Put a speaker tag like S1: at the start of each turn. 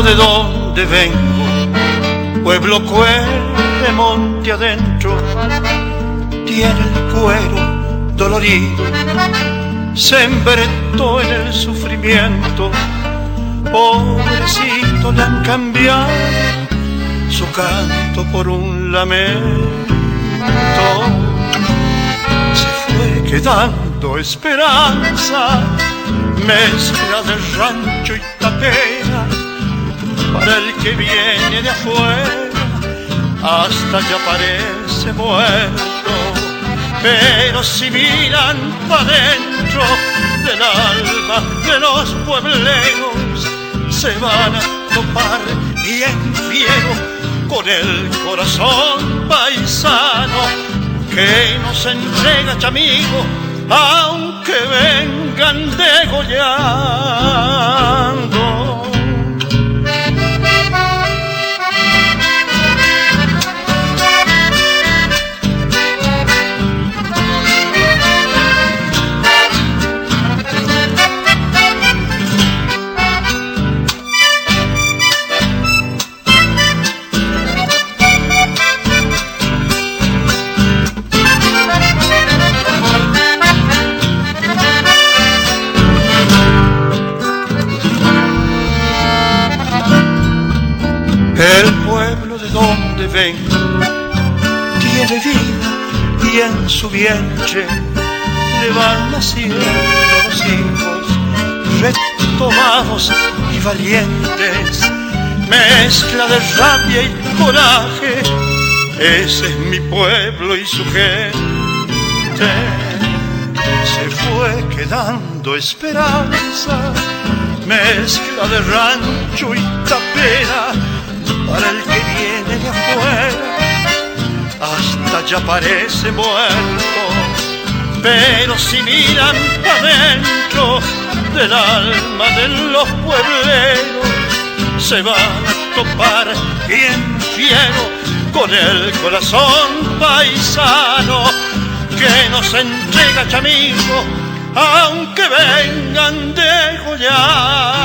S1: pueblo de donde vengo, pueblo cruel de monte adentro, tiene el cuero dolorido, se embretó en el sufrimiento. Pobrecito, le han cambiado su canto por un lamento. Se fue quedando esperanza, mezcla de rancho y tapera, para el que viene de afuera, hasta ya parece muerto. Pero si miran pa' dentro del alma de los puebleros, se van a topar bien fiero con el corazón paisano que nos entrega chamigo, aunque vengan degollando. El pueblo de donde vengo tiene vida y en su vientre le van naciendo los hijos retomados y valientes, mezcla de rabia y coraje. Ese es mi pueblo y su gente. Se fue quedando esperanza, mezcla de rancho y tapera, para el que viene de afuera, hasta ya parece muerto. Pero si miran pa' dentro del alma de los puebleros, se van a topar bien fiero con el corazón paisano que nos entrega chamigo, aunque vengan degollados.